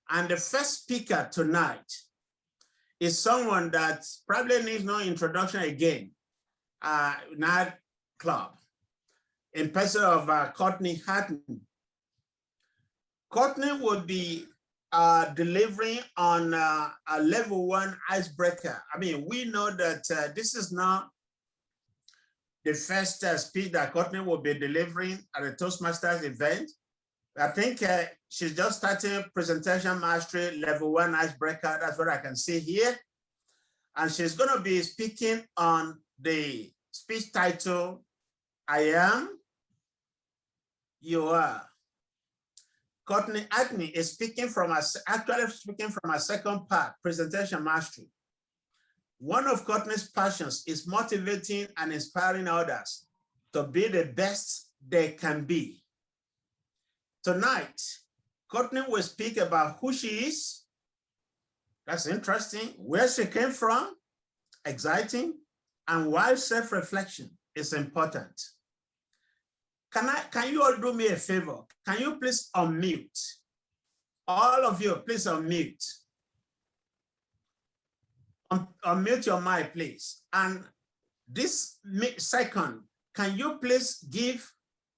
And the first speaker tonight is someone that probably needs no introduction again, in our club, in person of Courtni. Courtni would be delivering on a level 1 icebreaker. I mean, we know that this is not the first speech that Courtni will be delivering at the Toastmasters event. I think she's just starting presentation mastery level 1 icebreaker. That's what I can see here. And she's going to be speaking on the speech title, I Am, You Are. Courtni is speaking from actually speaking from a second part, presentation mastery. One of Courtni's passions is motivating and inspiring others to be the best they can be. Tonight, Courtni will speak about who she is. That's interesting. Where she came from, exciting, and why self-reflection is important. Can you all do me a favor? Can you please unmute? All of you, please unmute. Unmute your mic, please. And this second, can you please give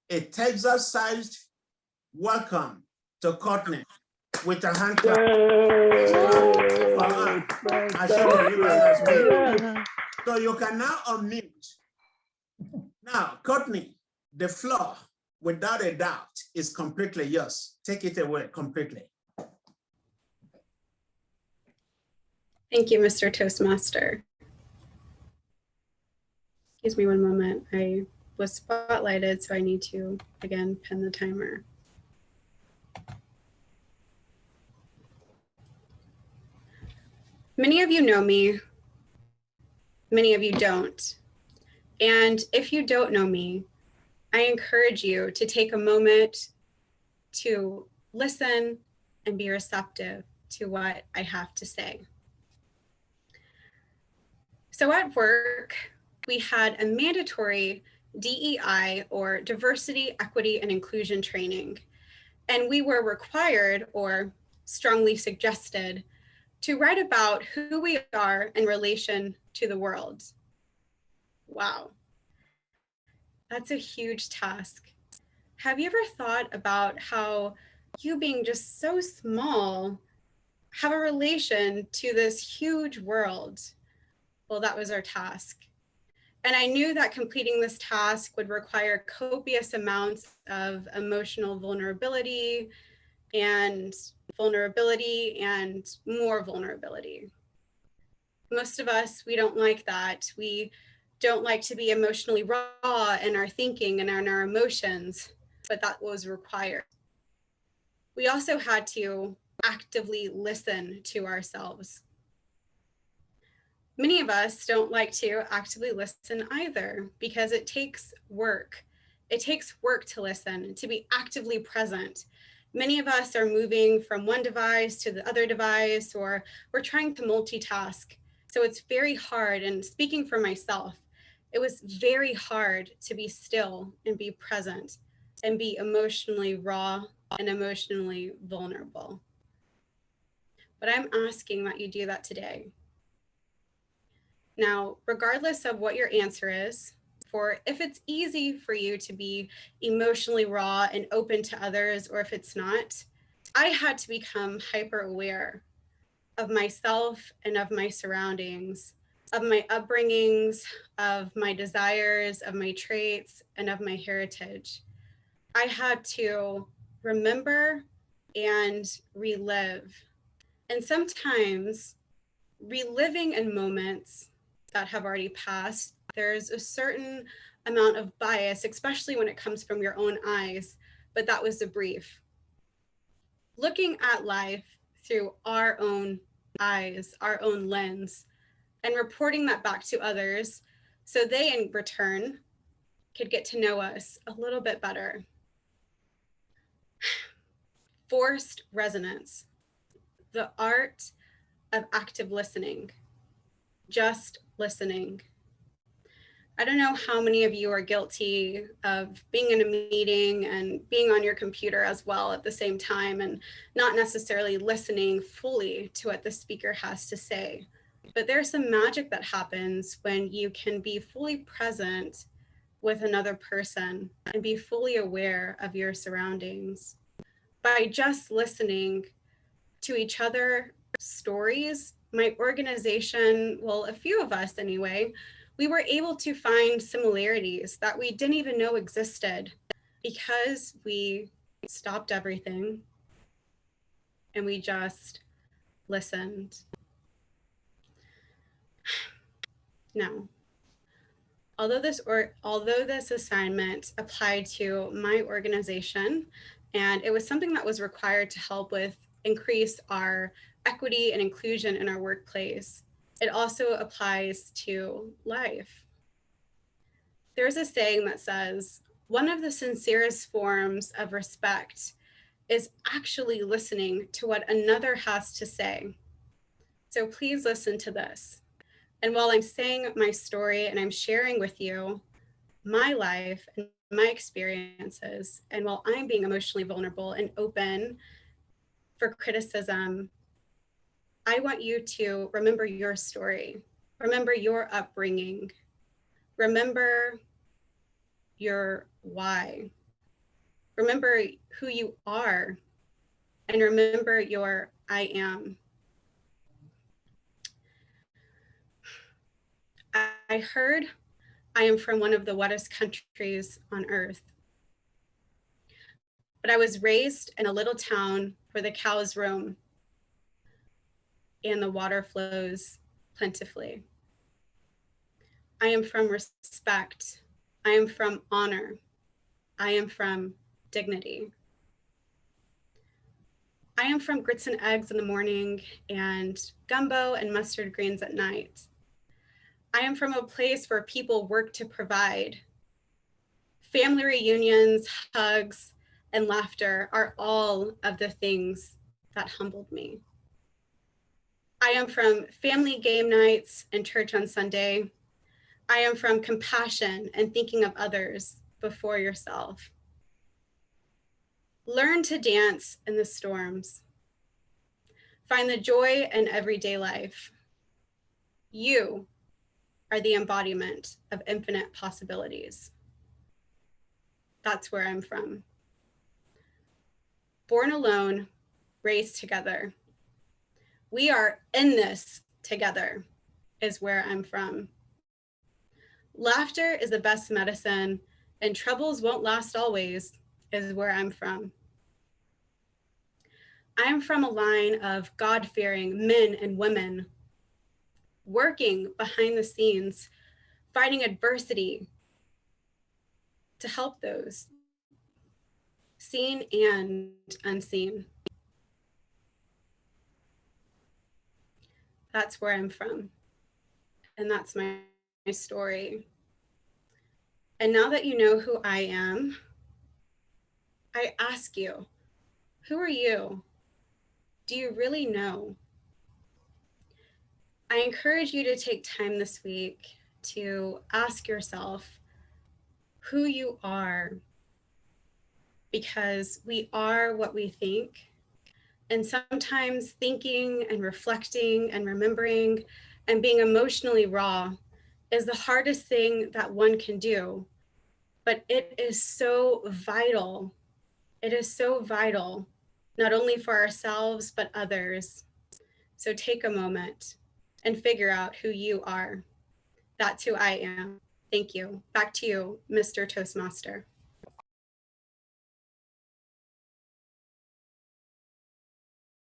a Texas-sized welcome to Courtni with a hand clap? So you can now unmute. Now, Courtni, the floor, without a doubt, is completely yours. Take it away completely. Thank you, Mr. Toastmaster. Excuse me one moment. I was spotlighted, so I need to, again, pin the timer. Many of you know me, many of you don't. And if you don't know me, I encourage you to take a moment to listen and be receptive to what I have to say. So at work, we had a mandatory DEI, or diversity, equity, and inclusion training. And we were required, or strongly suggested, to write about who we are in relation to the world. Wow. That's a huge task. Have you ever thought about how you being just so small have a relation to this huge world? Well, that was our task. And I knew that completing this task would require copious amounts of emotional vulnerability and more vulnerability. Most of us, we don't like that. We don't like to be emotionally raw in our thinking and in our emotions, but that was required. We also had to actively listen to ourselves. Many of us don't like to actively listen either, because it takes work. It takes work to listen, to be actively present. Many of us are moving from one device to the other device, or we're trying to multitask. So it's very hard, and speaking for myself, it was very hard to be still and be present and be emotionally raw and emotionally vulnerable. But I'm asking that you do that today. Now, regardless of what your answer is, for if it's easy for you to be emotionally raw and open to others, or if it's not, I had to become hyper aware of myself and of my surroundings, of my upbringings, of my desires, of my traits, and of my heritage. I had to remember and relive. And sometimes reliving in moments that have already passed, there's a certain amount of bias, especially when it comes from your own eyes, but that was the brief. Looking at life through our own eyes, our own lens, and reporting that back to others so they in return could get to know us a little bit better. Forced resonance, the art of active listening, just listening. I don't know how many of you are guilty of being in a meeting and being on your computer as well at the same time and not necessarily listening fully to what the speaker has to say. But there's some magic that happens when you can be fully present with another person and be fully aware of your surroundings. By just listening to each other's stories, my organization, well, a few of us anyway, we were able to find similarities that we didn't even know existed because we stopped everything and we just listened. Now, although this assignment applied to my organization and it was something that was required to help with increase our equity and inclusion in our workplace, it also applies to life. There's a saying that says, one of the sincerest forms of respect is actually listening to what another has to say. So please listen to this. And while I'm saying my story and I'm sharing with you my life and my experiences, and while I'm being emotionally vulnerable and open for criticism, I want you to remember your story, remember your upbringing, remember your why, remember who you are, and remember your I am. I heard I am from one of the wettest countries on earth, but I was raised in a little town where the cows roam and the water flows plentifully. I am from respect. I am from honor. I am from dignity. I am from grits and eggs in the morning and gumbo and mustard greens at night. I am from a place where people work to provide. Family reunions, hugs, and laughter are all of the things that humbled me. I am from family game nights and church on Sunday. I am from compassion and thinking of others before yourself. Learn to dance in the storms. Find the joy in everyday life. You are the embodiment of infinite possibilities. That's where I'm from. Born alone, raised together. We are in this together, is where I'm from. Laughter is the best medicine, and troubles won't last always, is where I'm from. I am from a line of God-fearing men and women working behind the scenes, fighting adversity to help those seen and unseen. That's where I'm from, and that's my story. And now that you know who I am, I ask you, who are you? Do you really know? I encourage you to take time this week to ask yourself who you are, because we are what we think. And sometimes thinking and reflecting and remembering and being emotionally raw is the hardest thing that one can do. But it is so vital. It is so vital, not only for ourselves, but others. So take a moment and figure out who you are. That's who I am. Thank you. Back to you, Mr. Toastmaster.